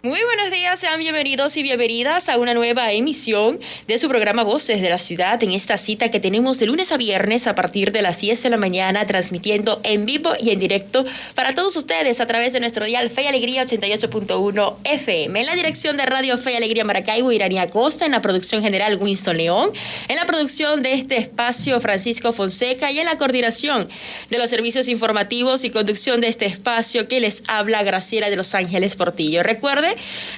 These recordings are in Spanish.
Muy buenos días, sean bienvenidos y bienvenidas a una nueva emisión de su programa Voces de la Ciudad, en esta cita que tenemos de lunes a viernes a partir de las 10 de la mañana, transmitiendo en vivo y en directo para todos ustedes a través de nuestro dial Fe y Alegría 88.1 FM. En la dirección de Radio Fe y Alegría Maracaibo, Iranía Costa; en la producción general, Winston León; en la producción de este espacio, Francisco Fonseca; y en la coordinación de los servicios informativos y conducción de este espacio, que les habla Graciela de Los Ángeles Portillo. Recuerde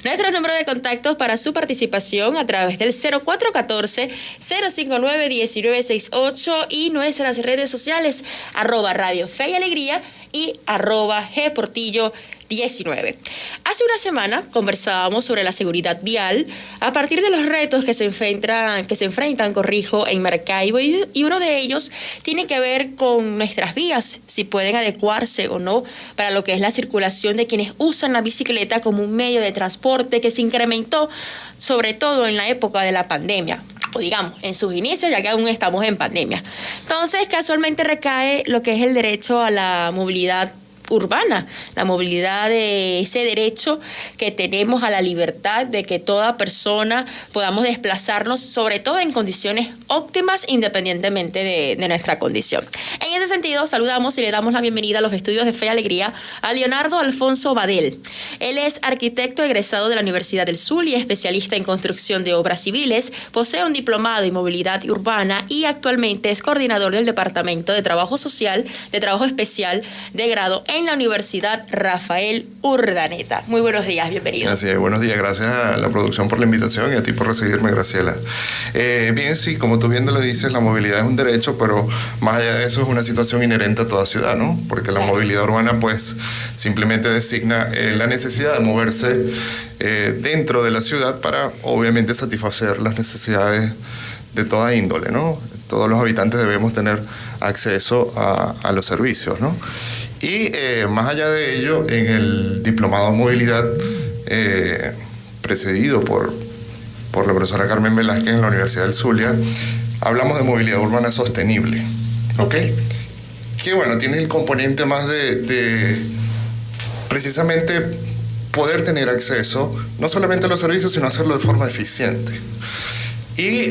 nuestro número de contactos para su participación a través del 0414-059-1968 y nuestras redes sociales, @Radio Fe y Alegría y @Gportillo 19. Hace una semana conversábamos sobre la seguridad vial a partir de los retos que se enfrentan, en Maracaibo, y uno de ellos tiene que ver con nuestras vías, si pueden adecuarse o no para lo que es la circulación de quienes usan la bicicleta como un medio de transporte que se incrementó sobre todo en la época de la pandemia, o digamos, en sus inicios, ya que aún estamos en pandemia. Entonces, casualmente recae lo que es el derecho a la movilidad urbana, la movilidad de ese derecho que tenemos a la libertad de que toda persona podamos desplazarnos, sobre todo en condiciones óptimas, independientemente de nuestra condición. En ese sentido, saludamos y le damos la bienvenida a los estudios de Fe y Alegría a Leonardo Alfonso Badel. Él es arquitecto egresado de la Universidad del Zulia, especialista en construcción de obras civiles, posee un diplomado en movilidad urbana y actualmente es coordinador del Departamento de Trabajo Social, de Trabajo Especial de grado en la Universidad Rafael Urdaneta. Muy buenos días, bienvenido. Gracias, buenos días. Gracias a la producción por la invitación y a ti por recibirme, Graciela. Bien, sí, como tú bien lo dices, la movilidad es un derecho, pero más allá de eso es una situación inherente a toda ciudad, ¿no? Porque la movilidad urbana, pues, simplemente designa la necesidad de moverse dentro de la ciudad para, obviamente, satisfacer las necesidades de toda índole, ¿no? Todos los habitantes debemos tener acceso a los servicios, ¿no? Y más allá de ello, en el diplomado en movilidad, precedido por la profesora Carmen Velázquez en la Universidad del Zulia, hablamos de movilidad urbana sostenible, ¿ok? Que bueno, tiene el componente más de precisamente poder tener acceso no solamente a los servicios, sino hacerlo de forma eficiente. Y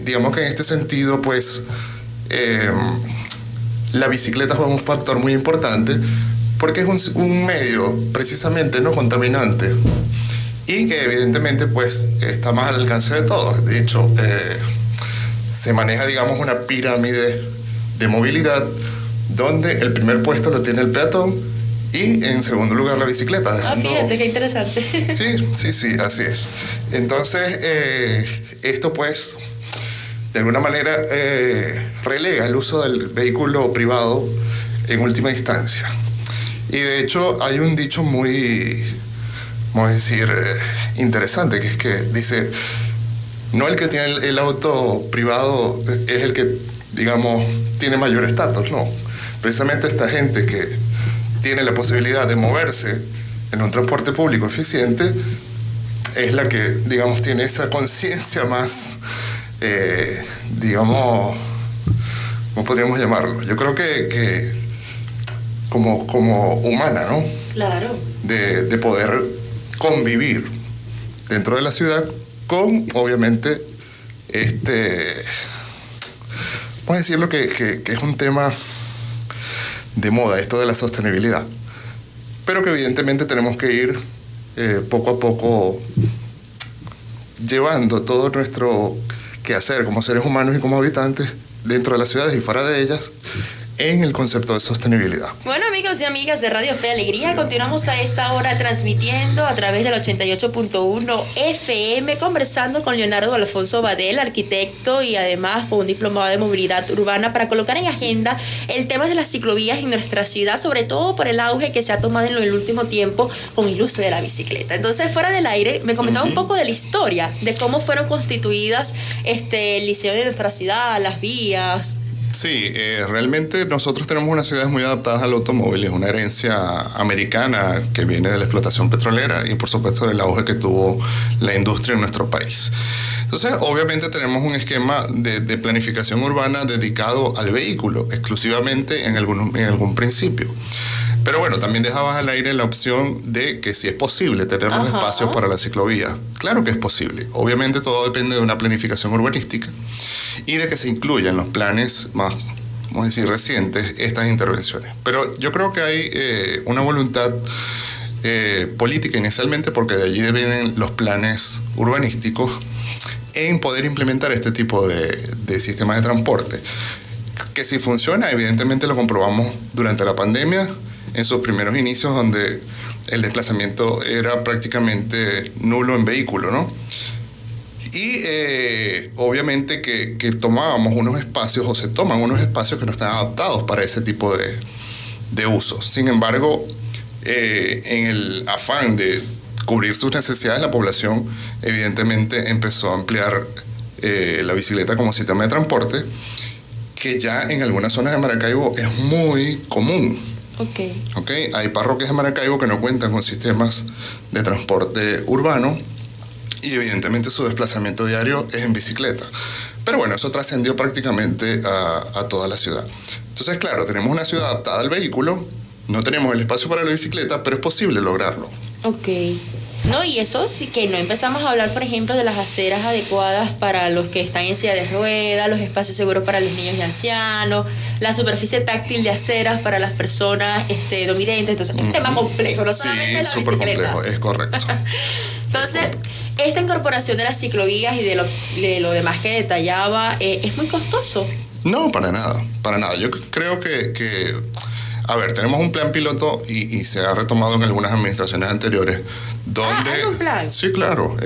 digamos que en este sentido, pues, la bicicleta juega un factor muy importante porque es un medio precisamente no contaminante y que evidentemente, pues, está más al alcance de todos. De hecho, se maneja, digamos, una pirámide de movilidad donde el primer puesto lo tiene el peatón y en segundo lugar la bicicleta. Fíjate, qué interesante. Sí, así es. Entonces, esto, pues, de alguna manera relega el uso del vehículo privado en última instancia. Y de hecho hay un dicho muy, vamos a decir, interesante, que es que dice, no el que tiene el auto privado es el que, digamos, tiene mayor estatus, no. Precisamente esta gente que tiene la posibilidad de moverse en un transporte público eficiente es la que, digamos, tiene esa conciencia más, digamos, ¿cómo podríamos llamarlo? Yo creo que como humana, ¿no? Claro. De poder convivir dentro de la ciudad con, obviamente, vamos a decirlo que es un tema de moda, esto de la sostenibilidad, pero que evidentemente tenemos que ir poco a poco llevando todo nuestro quehacer como seres humanos y como habitantes dentro de las ciudades y fuera de ellas en el concepto de sostenibilidad. Bueno, amigos y amigas de Radio Fe y Alegría, continuamos a esta hora transmitiendo a través del 88.1 FM, conversando con Leonardo Alfonso Badel, arquitecto y además con un diplomado de movilidad urbana, para colocar en agenda el tema de las ciclovías en nuestra ciudad, sobre todo por el auge que se ha tomado en el último tiempo con el uso de la bicicleta. Entonces, fuera del aire, me comentaba un poco de la historia, de cómo fueron constituidas el liceo de nuestra ciudad, las vías. Sí, realmente nosotros tenemos unas ciudades muy adaptadas al automóvil, es una herencia americana que viene de la explotación petrolera y por supuesto del auge que tuvo la industria en nuestro país. Entonces, obviamente tenemos un esquema de planificación urbana dedicado al vehículo exclusivamente en algún principio. Pero bueno, también dejabas al aire la opción de que si es posible tener los espacios para la ciclovía. Claro que es posible. Obviamente todo depende de una planificación urbanística y de que se incluyan los planes más, vamos a decir, recientes estas intervenciones. Pero yo creo que hay una voluntad política inicialmente, porque de allí vienen los planes urbanísticos, en poder implementar este tipo de sistemas de transporte. Que si funciona, evidentemente lo comprobamos durante la pandemia, en sus primeros inicios, donde el desplazamiento era prácticamente nulo en vehículo, ¿no? Y obviamente que tomábamos unos espacios, o se toman unos espacios que no están adaptados para ese tipo de usos. Sin embargo, en el afán de cubrir sus necesidades, la población evidentemente empezó a ampliar la bicicleta como sistema de transporte, que ya en algunas zonas de Maracaibo es muy común. Okay. Hay parroquias de Maracaibo que no cuentan con sistemas de transporte urbano y evidentemente su desplazamiento diario es en bicicleta. Pero bueno, eso trascendió prácticamente a toda la ciudad. Entonces, claro, tenemos una ciudad adaptada al vehículo, no tenemos el espacio para la bicicleta, pero es posible lograrlo. No, y eso sí que no empezamos a hablar, por ejemplo, de las aceras adecuadas para los que están en silla de ruedas, los espacios seguros para los niños y ancianos, la superficie táctil de aceras para las personas no videntes. Entonces, es un tema complejo, no solamente la bicicleta. Sí, súper complejo, es correcto. Entonces, esta incorporación de las ciclovías y de lo demás que detallaba, ¿es muy costoso? No, para nada, para nada. Yo creo que a ver, tenemos un plan piloto y se ha retomado en algunas administraciones anteriores. Donde, ¿hay un plan? Sí, claro.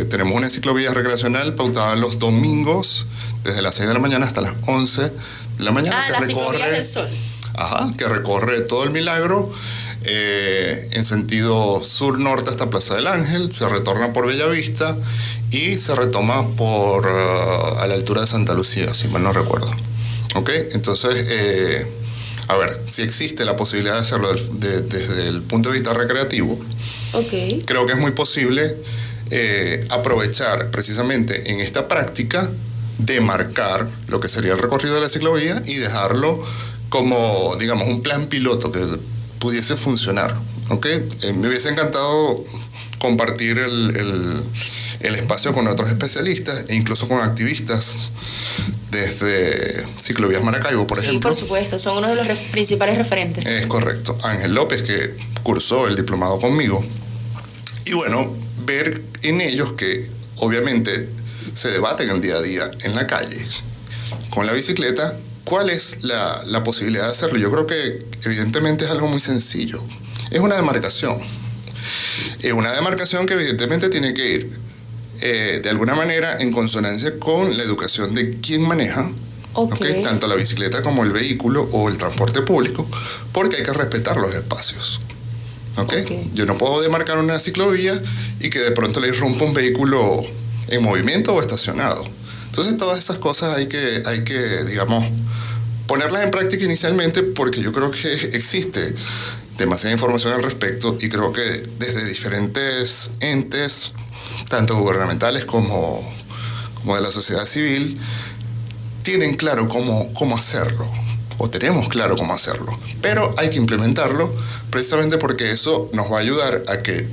Tenemos una ciclovía recreacional pautada los domingos, desde las 6 de la mañana hasta las 11 de la mañana. La ciclovía del Sol. Que recorre todo el Milagro, en sentido sur-norte hasta Plaza del Ángel, se retorna por Bellavista y se retoma a la altura de Santa Lucía, si mal no recuerdo. ¿Ok? Entonces, a ver, si existe la posibilidad de hacerlo desde el punto de vista recreativo, creo que es muy posible aprovechar precisamente en esta práctica de marcar lo que sería el recorrido de la ciclovía y dejarlo como, digamos, un plan piloto que pudiese funcionar. Me hubiese encantado compartir el espacio con otros especialistas e incluso con activistas desde Ciclovías Maracaibo, por ejemplo. Sí, por supuesto, son uno de los principales referentes. Es correcto. Ángel López, que cursó el diplomado conmigo. Y bueno, ver en ellos que obviamente se debaten el día a día en la calle con la bicicleta, ¿cuál es la posibilidad de hacerlo? Yo creo que evidentemente es algo muy sencillo. Es una demarcación. Es una demarcación que evidentemente tiene que ir de alguna manera en consonancia con la educación de quien maneja, tanto la bicicleta como el vehículo o el transporte público, porque hay que respetar los espacios. Yo no puedo demarcar una ciclovía y que de pronto le irrumpa un vehículo en movimiento o estacionado. Entonces todas esas cosas hay que, digamos, ponerlas en práctica inicialmente, porque yo creo que existe demasiada información al respecto y creo que desde diferentes entes, tanto gubernamentales como de la sociedad civil, tienen claro cómo hacerlo, o tenemos claro cómo hacerlo, pero hay que implementarlo precisamente porque eso nos va a ayudar a que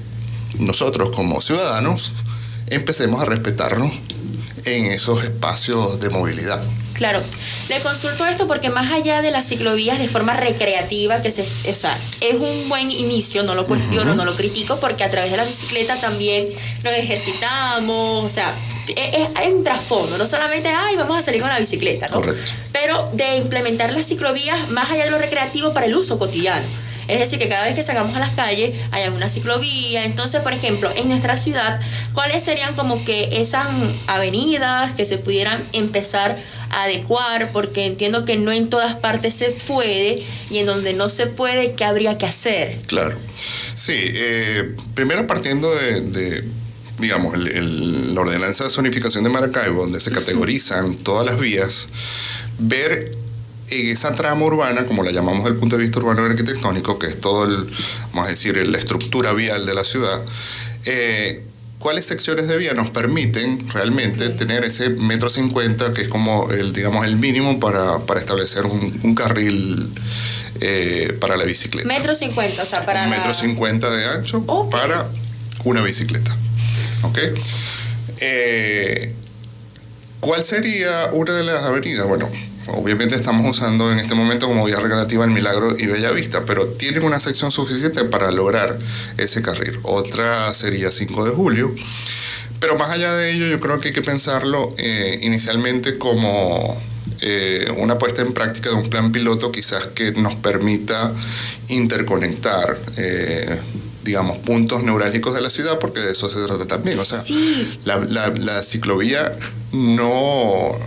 nosotros como ciudadanos empecemos a respetarnos en esos espacios de movilidad. Claro, le consulto esto porque más allá de las ciclovías de forma recreativa, es un buen inicio, no lo cuestiono, no lo critico, porque a través de la bicicleta también nos ejercitamos, hay un trasfondo, no solamente, vamos a salir con la bicicleta, ¿no? Correcto. Pero de implementar las ciclovías más allá de lo recreativo para el uso cotidiano. Es decir, que cada vez que salgamos a las calles hay una ciclovía. Entonces, por ejemplo, en nuestra ciudad, ¿cuáles serían como que esas avenidas que se pudieran empezar a adecuar? Porque entiendo que no en todas partes se puede, y en donde no se puede, ¿qué habría que hacer? Claro. Sí, primero partiendo de digamos, la ordenanza de zonificación de Maracaibo, donde se categorizan todas las vías, ver en esa trama urbana, como la llamamos desde el punto de vista urbano y arquitectónico, que es todo vamos a decir, la estructura vial de la ciudad, cuáles secciones de vía nos permiten realmente tener ese 1,50 m, que es como el mínimo para establecer un carril para la bicicleta. 1,50 m, o sea, para 1,50 m de ancho para una bicicleta. ¿Ok? ¿Cuál sería una de las avenidas? Bueno, obviamente estamos usando en este momento como vía recreativa el Milagro y Bellavista, pero tienen una sección suficiente para lograr ese carril. Otra sería 5 de Julio. Pero más allá de ello, yo creo que hay que pensarlo inicialmente como una puesta en práctica de un plan piloto quizás que nos permita interconectar digamos, puntos neurálgicos de la ciudad, porque de eso se trata también. O sea, sí. la ciclovía no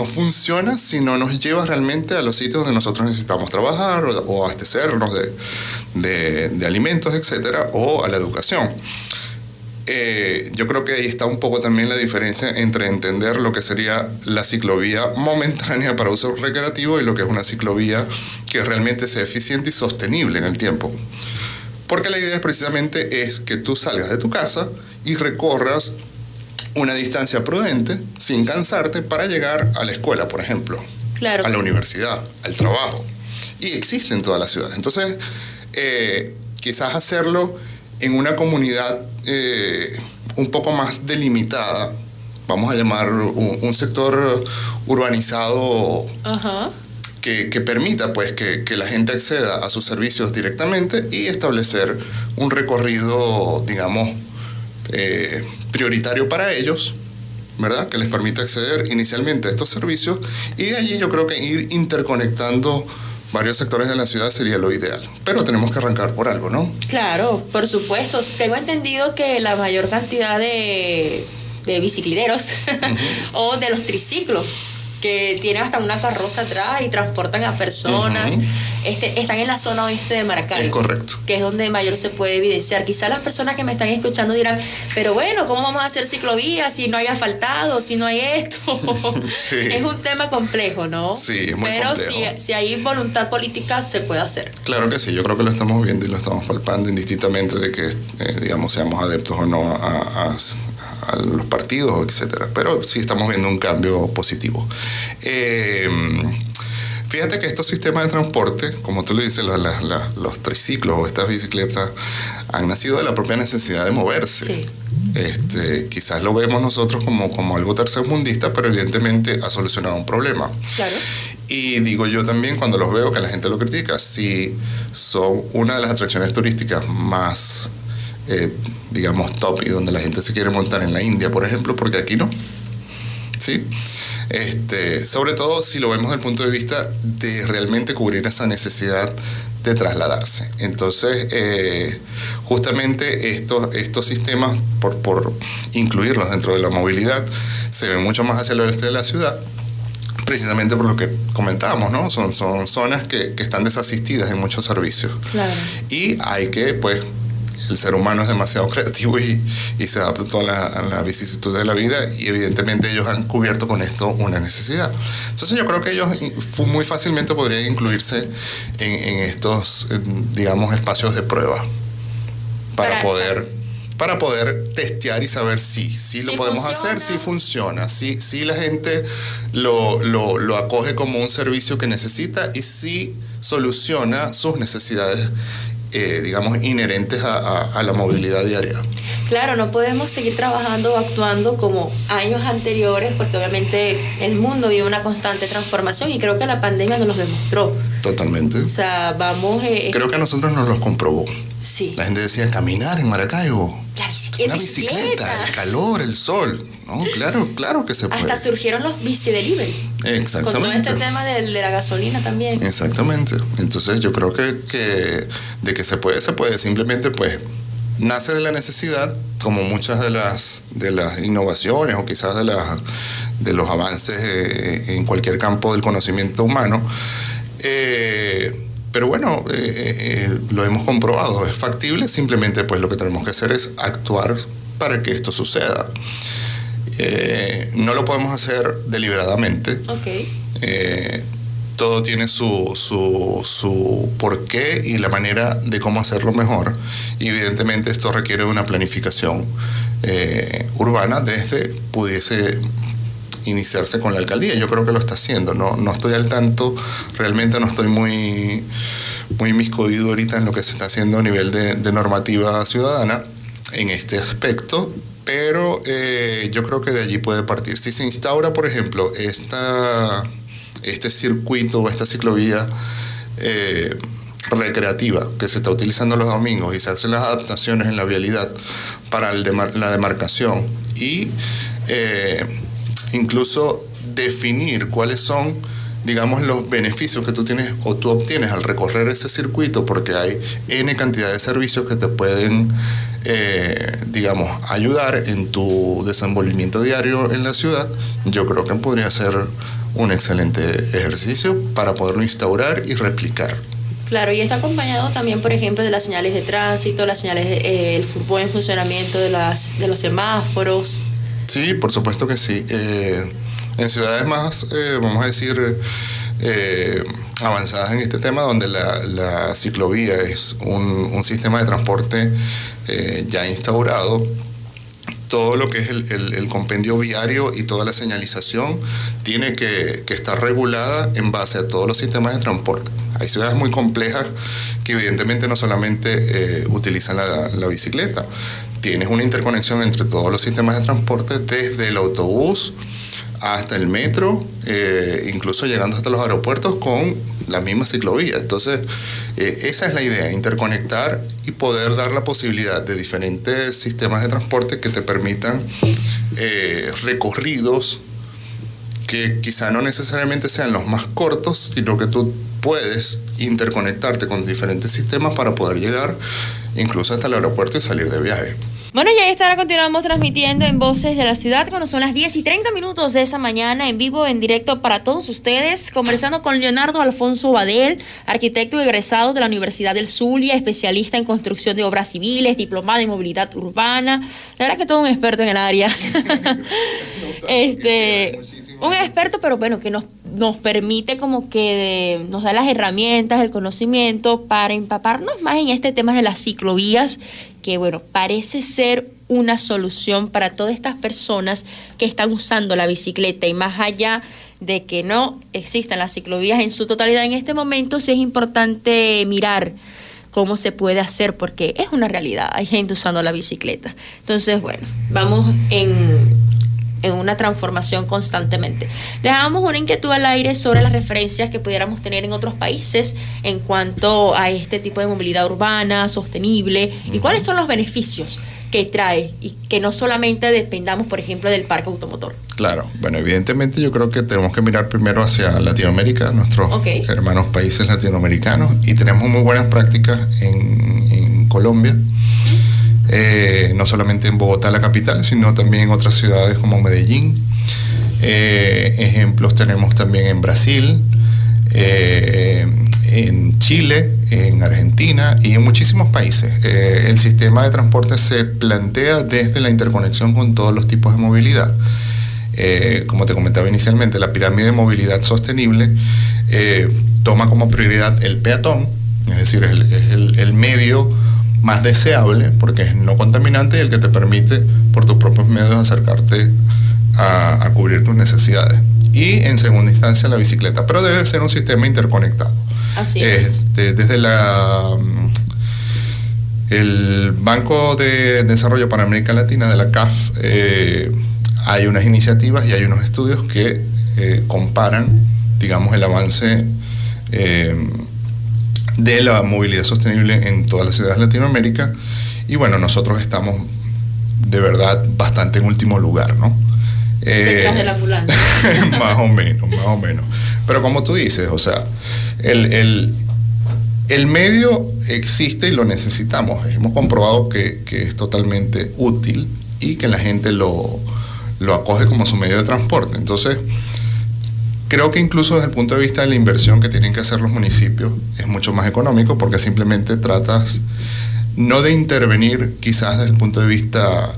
funciona si no nos lleva realmente a los sitios donde nosotros necesitamos trabajar o abastecernos de alimentos, etcétera, o a la educación. Yo creo que ahí está un poco también la diferencia entre entender lo que sería la ciclovía momentánea para uso recreativo y lo que es una ciclovía que realmente sea eficiente y sostenible en el tiempo. Porque la idea precisamente es que tú salgas de tu casa y recorras una distancia prudente, sin cansarte, para llegar a la escuela, por ejemplo, claro, a la universidad, al trabajo. Y existe en toda la ciudad. Entonces, quizás hacerlo en una comunidad un poco más delimitada, vamos a llamar un sector urbanizado, que permita pues que la gente acceda a sus servicios directamente y establecer un recorrido, digamos, prioritario para ellos, ¿verdad? Que les permita acceder inicialmente a estos servicios, y de allí yo creo que ir interconectando varios sectores de la ciudad sería lo ideal. Pero tenemos que arrancar por algo, ¿no? Claro, por supuesto. Tengo entendido que la mayor cantidad de bicicleteros o de los triciclos que tienen hasta una carroza atrás y transportan a personas, están en la zona oeste de Maracaibo. Es correcto. Que es donde mayor se puede evidenciar. Quizás las personas que me están escuchando dirán, pero bueno, ¿cómo vamos a hacer ciclovías si no hay asfaltado, si no hay esto? Sí. Es un tema complejo, ¿no? Sí, es muy pero complejo. si hay voluntad política, se puede hacer. Claro que sí, yo creo que lo estamos viendo y lo estamos palpando, indistintamente de que, digamos, seamos adeptos o no a los partidos, etcétera. Pero sí estamos viendo un cambio positivo. Fíjate que estos sistemas de transporte, como tú le dices, los triciclos o estas bicicletas han nacido de la propia necesidad de moverse. Sí. Quizás lo vemos nosotros como algo tercermundista, pero evidentemente ha solucionado un problema. Claro. Y digo yo también, cuando los veo, que la gente lo critica, si son una de las atracciones turísticas más, digamos, top, y donde la gente se quiere montar en la India, por ejemplo, porque aquí no. ¿Sí? Sobre todo si lo vemos desde el punto de vista de realmente cubrir esa necesidad de trasladarse. Entonces, justamente estos sistemas, por incluirlos dentro de la movilidad, se ven mucho más hacia el oeste de la ciudad, precisamente por lo que comentábamos, ¿no? Son zonas que están desasistidas en muchos servicios. Claro. Y hay que, pues, el ser humano es demasiado creativo y se adapta a todas las vicisitudes de la vida, y evidentemente ellos han cubierto con esto una necesidad. Entonces yo creo que ellos muy fácilmente podrían incluirse en estos, digamos, espacios de prueba para poder testear y saber si lo podemos hacer, si funciona, si la gente lo acoge como un servicio que necesita y si soluciona sus necesidades, digamos, inherentes a la movilidad diaria. Claro, no podemos seguir trabajando o actuando como años anteriores, porque obviamente el mundo vive una constante transformación, y creo que la pandemia nos lo demostró. Totalmente. O sea, vamos... creo que a nosotros nos los comprobó. Sí. La gente decía, caminar en Maracaibo. La bicicleta, el calor, el sol. No, claro que se puede. Hasta surgieron los bicedelivery. Exactamente. Con todo este tema de la gasolina también. Exactamente. Entonces yo creo que de que se puede. Simplemente, pues, nace de la necesidad, como muchas de las innovaciones o quizás de los avances en cualquier campo del conocimiento humano. Pero bueno, lo hemos comprobado, es factible, simplemente pues lo que tenemos que hacer es actuar para que esto suceda. No lo podemos hacer deliberadamente. Okay. Todo tiene su porqué y la manera de cómo hacerlo mejor. Y evidentemente esto requiere una planificación urbana desde, pudiese iniciarse con la alcaldía. Yo creo que lo está haciendo. No estoy al tanto, realmente no estoy muy inmiscuido ahorita en lo que se está haciendo a nivel de normativa ciudadana en este aspecto, pero yo creo que de allí puede partir. Si se instaura, por ejemplo, este circuito o esta ciclovía recreativa que se está utilizando los domingos y se hacen las adaptaciones en la vialidad para la demarcación y incluso definir cuáles son, digamos, los beneficios que tú tienes o tú obtienes al recorrer ese circuito, porque hay N cantidad de servicios que te pueden, digamos, ayudar en tu desenvolvimiento diario en la ciudad. Yo creo que podría ser un excelente ejercicio para poderlo instaurar y replicar. Claro, y está acompañado también, por ejemplo, de las señales de tránsito, las señales el buen funcionamiento de los semáforos. Sí, por supuesto que sí. En ciudades más, vamos a decir, avanzadas en este tema, donde la ciclovía es un sistema de transporte ya instaurado, todo lo que es el compendio viario y toda la señalización tiene que estar regulada en base a todos los sistemas de transporte. Hay ciudades muy complejas que evidentemente no solamente utilizan la bicicleta. Tienes una interconexión entre todos los sistemas de transporte, desde el autobús hasta el metro, incluso llegando hasta los aeropuertos con la misma ciclovía. Entonces, esa es la idea, interconectar y poder dar la posibilidad de diferentes sistemas de transporte que te permitan recorridos que quizá no necesariamente sean los más cortos, sino que tú puedes interconectarte con diferentes sistemas para poder llegar incluso hasta el aeropuerto y salir de viaje. Bueno, y ahí estará, continuamos transmitiendo en Voces de la Ciudad cuando son las 10:30 de esta mañana, en vivo, en directo para todos ustedes, conversando con Leonardo Alfonso Badel, arquitecto egresado de la Universidad del Zulia, especialista en construcción de obras civiles, diplomado en movilidad urbana. La verdad que todo un experto en el área. Un experto, pero bueno, que nos permite como que nos da las herramientas, el conocimiento para empaparnos más en este tema de las ciclovías, que bueno, parece ser una solución para todas estas personas que están usando la bicicleta, y más allá de que no existan las ciclovías en su totalidad en este momento, sí es importante mirar cómo se puede hacer, porque es una realidad, hay gente usando la bicicleta. Entonces, bueno, vamos en una transformación constantemente. Dejamos una inquietud al aire sobre las referencias que pudiéramos tener en otros países en cuanto a este tipo de movilidad urbana, sostenible, y cuáles son los beneficios que trae, y que no solamente dependamos, por ejemplo, del parque automotor. Claro, bueno, evidentemente yo creo que tenemos que mirar primero hacia Latinoamérica, nuestros hermanos países latinoamericanos, y tenemos muy buenas prácticas en Colombia. No solamente en Bogotá, la capital, sino también en otras ciudades como Medellín. Ejemplos tenemos también en Brasil, en Chile, en Argentina y en muchísimos países. El sistema de transporte se plantea desde la interconexión con todos los tipos de movilidad. Como te comentaba inicialmente, la pirámide de movilidad sostenible toma como prioridad el peatón, es decir, el medio más deseable, porque es no contaminante y el que te permite por tus propios medios acercarte a cubrir tus necesidades. Y en segunda instancia la bicicleta, pero debe ser un sistema interconectado. Así es. Desde el Banco de Desarrollo para América Latina, de la CAF, hay unas iniciativas y hay unos estudios que comparan, digamos, el avance de la movilidad sostenible en todas las ciudades de Latinoamérica, y bueno, nosotros estamos de verdad bastante en último lugar, ¿no? Detrás de la ambulancia. Más o menos. Pero como tú dices, o sea, el medio existe y lo necesitamos. Hemos comprobado que es totalmente útil y que la gente lo acoge como su medio de transporte. Entonces, creo que incluso desde el punto de vista de la inversión que tienen que hacer los municipios es mucho más económico, porque simplemente tratas no de intervenir quizás desde el punto de vista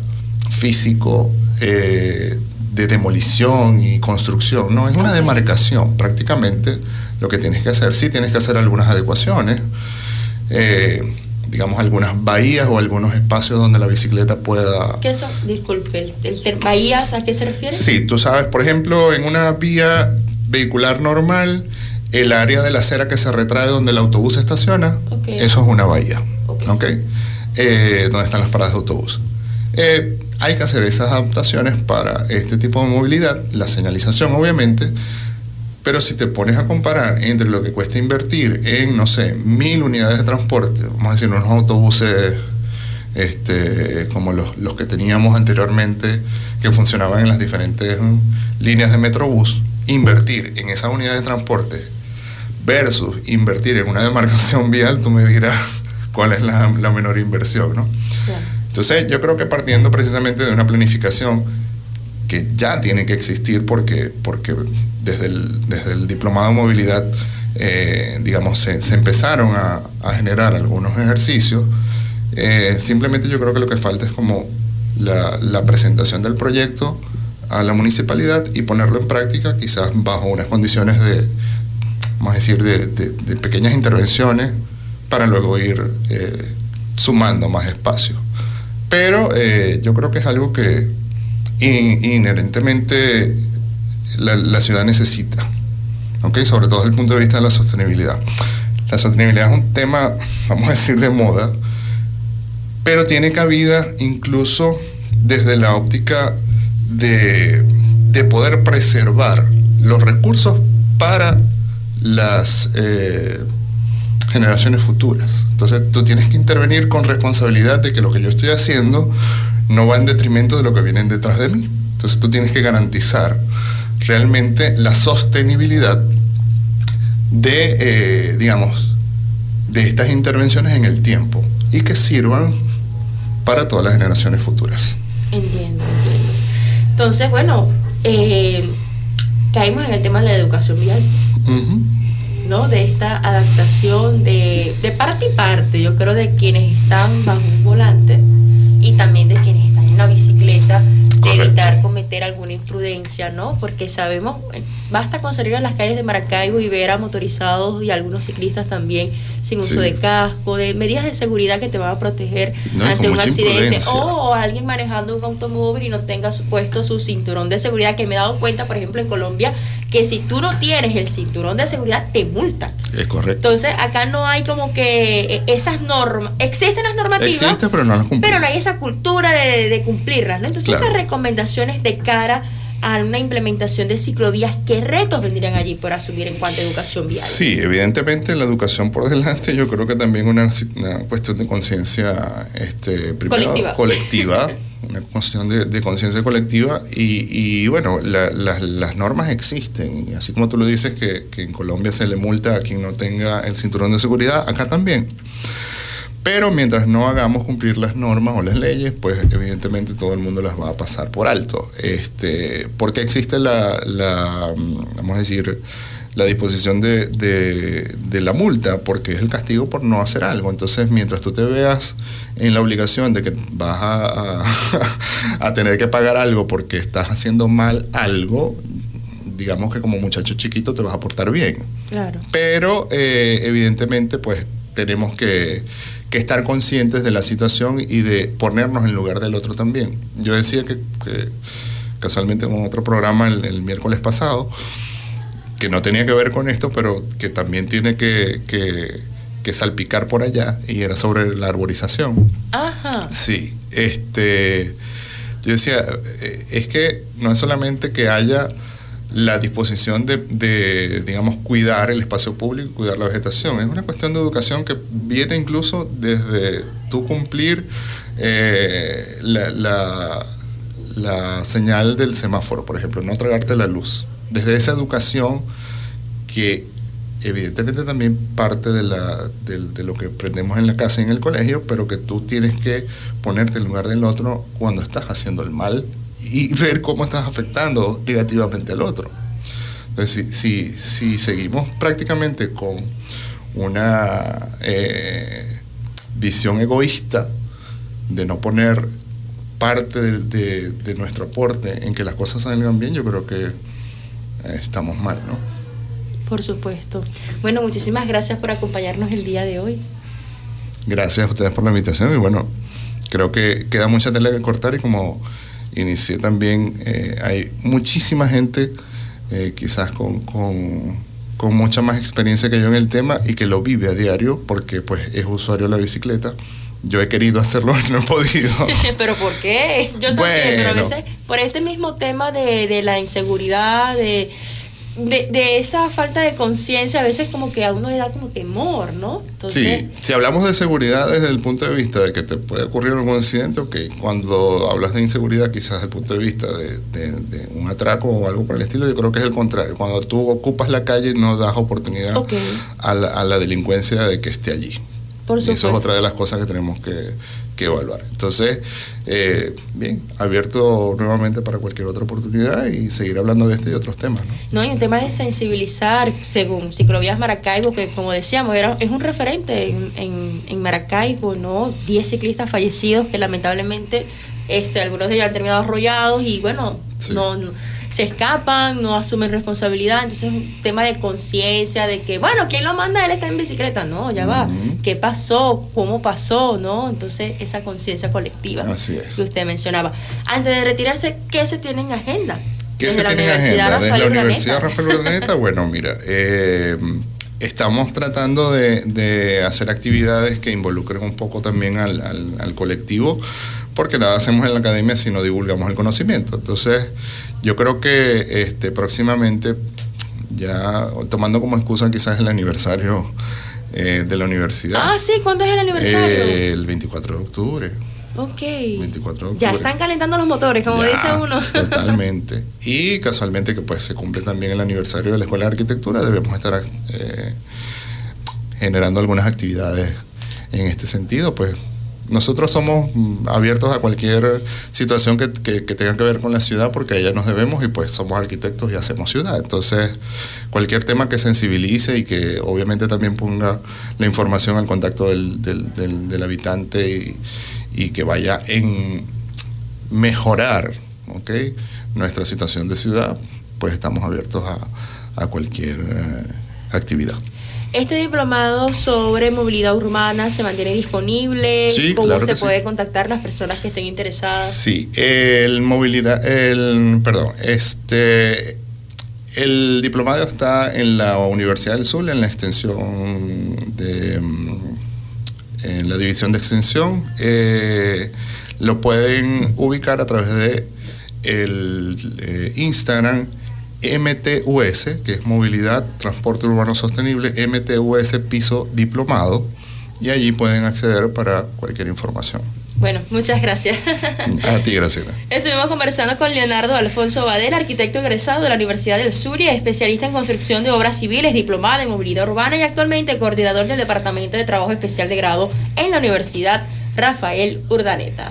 físico, de demolición y construcción, no, es una demarcación prácticamente lo que tienes que hacer. Sí tienes que hacer algunas adecuaciones, digamos, algunas bahías o algunos espacios donde la bicicleta pueda... ¿Qué eso? Disculpe, ¿bahías a qué se refiere? Sí, tú sabes, por ejemplo, en una vía vehicular normal, el área de la acera que se retrae donde el autobús estaciona, eso es una bahía, ¿okay? Donde están las paradas de autobús. Hay que hacer esas adaptaciones para este tipo de movilidad, la señalización obviamente, pero si te pones a comparar entre lo que cuesta invertir en, no sé, 1000 unidades de transporte, vamos a decir, unos autobuses como los que teníamos anteriormente, que funcionaban en las diferentes líneas de Metrobús, invertir en esas unidades de transporte versus invertir en una demarcación vial, tú me dirás cuál es la menor inversión, ¿no? Claro. Entonces, yo creo que partiendo precisamente de una planificación que ya tiene que existir porque desde el diplomado de movilidad, digamos, se empezaron a generar algunos ejercicios. Simplemente yo creo que lo que falta es como la presentación del proyecto a la municipalidad y ponerlo en práctica, quizás bajo unas condiciones vamos a decir, de pequeñas intervenciones para luego ir sumando más espacio. Pero yo creo que es algo que inherentemente la ciudad necesita, ¿okay? Sobre todo desde el punto de vista de la sostenibilidad. La sostenibilidad es un tema, vamos a decir, de moda, pero tiene cabida incluso desde la óptica de poder preservar los recursos para las generaciones futuras. Entonces tú tienes que intervenir con responsabilidad de que lo que yo estoy haciendo no va en detrimento de lo que viene detrás de mí. Entonces tú tienes que garantizar realmente la sostenibilidad de, digamos, de estas intervenciones en el tiempo y que sirvan para todas las generaciones futuras. Entiendo. Entonces, bueno, caímos en el tema de la educación vial, ¿no? De esta adaptación de parte y parte, yo creo, de quienes están bajo un volante y también de quienes están en una bicicleta. Correcto. Evitar cometer alguna imprudencia, ¿no? Porque sabemos, basta con salir a las calles de Maracaibo y ver a motorizados y algunos ciclistas también sin uso de casco, de medidas de seguridad que te van a proteger ante un accidente, o alguien manejando un automóvil y no tenga puesto su cinturón de seguridad, que me he dado cuenta, por ejemplo, en Colombia, que si tú no tienes el cinturón de seguridad te multan. Es correcto. Entonces acá no hay como que esas normas, existen las normativas, existe, pero no las cumplimos. Pero no hay esa cultura de cumplirlas, ¿no? Entonces esas recomendaciones de cara a una implementación de ciclovías, ¿qué retos vendrían allí por asumir en cuanto a educación vial? Sí, evidentemente la educación por delante, yo creo que también una cuestión de conciencia colectiva, una cuestión de conciencia colectiva y bueno, las normas existen, y así como tú lo dices que en Colombia se le multa a quien no tenga el cinturón de seguridad, acá también. Pero mientras no hagamos cumplir las normas o las leyes, pues evidentemente todo el mundo las va a pasar por alto. ¿Por qué existe vamos a decir, la disposición de la multa? Porque es el castigo por no hacer algo. Entonces, mientras tú te veas en la obligación de que vas a tener que pagar algo porque estás haciendo mal algo, digamos que como muchacho chiquito te vas a portar bien. Claro. Pero evidentemente, pues tenemos que estar conscientes de la situación y de ponernos en lugar del otro también. Yo decía que casualmente en otro programa el miércoles pasado, que no tenía que ver con esto, pero que también tiene que salpicar por allá, y era sobre la arborización. Ajá. Sí. Yo decía, es que no es solamente que haya la disposición de, digamos, cuidar el espacio público y cuidar la vegetación. Es una cuestión de educación que viene incluso desde tú cumplir la señal del semáforo, por ejemplo, no tragarte la luz. Desde esa educación que evidentemente también parte de lo que aprendemos en la casa y en el colegio, pero que tú tienes que ponerte en lugar del otro cuando estás haciendo el mal y ver cómo estás afectando negativamente al otro. Entonces, si seguimos prácticamente con una visión egoísta de no poner parte de nuestro aporte en que las cosas salgan bien, yo creo que estamos mal, ¿no? Por supuesto. Bueno, muchísimas gracias por acompañarnos el día de hoy. Gracias a ustedes por la invitación y bueno, creo que queda mucha tela que cortar y como inicié también, hay muchísima gente quizás con mucha más experiencia que yo en el tema y que lo vive a diario porque pues es usuario de la bicicleta. Yo he querido hacerlo y no he podido. ¿Pero por qué? Yo también, pero a veces por este mismo tema de la inseguridad, de esa falta de conciencia, a veces como que a uno le da como temor, ¿no? Entonces, sí, si hablamos de seguridad desde el punto de vista de que te puede ocurrir algún accidente, ok, cuando hablas de inseguridad quizás desde el punto de vista de un atraco o algo por el estilo, yo creo que es el contrario. Cuando tú ocupas la calle no das oportunidad a la delincuencia de que esté allí. Por supuesto. Y eso es otra de las cosas que tenemos que evaluar. Entonces, bien, abierto nuevamente para cualquier otra oportunidad y seguir hablando de este y otros temas, ¿no? No, y un tema de sensibilizar, según Ciclovías Maracaibo, que como decíamos, es un referente en Maracaibo, ¿no? 10 ciclistas fallecidos que lamentablemente algunos de ellos han terminado arrollados y bueno, sí. no se escapan, no asumen responsabilidad, entonces es un tema de conciencia, de que, bueno, ¿quién lo manda? Él está en bicicleta, no, ya va, ¿qué pasó? ¿Cómo pasó? ¿No? Entonces, esa conciencia colectiva Así es. que usted mencionaba. Antes de retirarse, ¿qué se tiene en agenda? ¿Qué se tiene en agenda? Desde la Universidad Rafael Urdaneta, bueno, mira, estamos tratando de hacer actividades que involucren un poco también al colectivo, porque nada hacemos en la academia si no divulgamos el conocimiento. Entonces, yo creo que próximamente, ya tomando como excusa quizás el aniversario de la universidad. Ah, sí, ¿cuándo es el aniversario? El 24 de octubre. Ok. 24 de octubre. Ya están calentando los motores, como dice uno. Totalmente. Y casualmente que pues se cumple también el aniversario de la Escuela de Arquitectura, debemos estar generando algunas actividades en este sentido, pues. Nosotros somos abiertos a cualquier situación que tenga que ver con la ciudad porque a ella nos debemos y pues somos arquitectos y hacemos ciudad. Entonces, cualquier tema que sensibilice y que obviamente también ponga la información al contacto del habitante y que vaya en mejorar, ¿okay?, nuestra situación de ciudad, pues estamos abiertos a cualquier actividad. ¿Este diplomado sobre movilidad urbana se mantiene disponible? Sí, ¿Cómo claro se que puede sí. contactar las personas que estén interesadas? Sí, el diplomado está en la Universidad del Sur, en la extensión en la división de extensión. Lo pueden ubicar a través de el Instagram MTUS, que es Movilidad, Transporte Urbano Sostenible, MTUS Piso Diplomado, y allí pueden acceder para cualquier información. Bueno, muchas gracias. A ti, Graciela. Estuvimos conversando con Leonardo Alfonso Badel, arquitecto egresado de la Universidad del Zulia, especialista en construcción de obras civiles, diplomado en movilidad urbana y actualmente coordinador del Departamento de Trabajo Especial de Grado en la Universidad Rafael Urdaneta.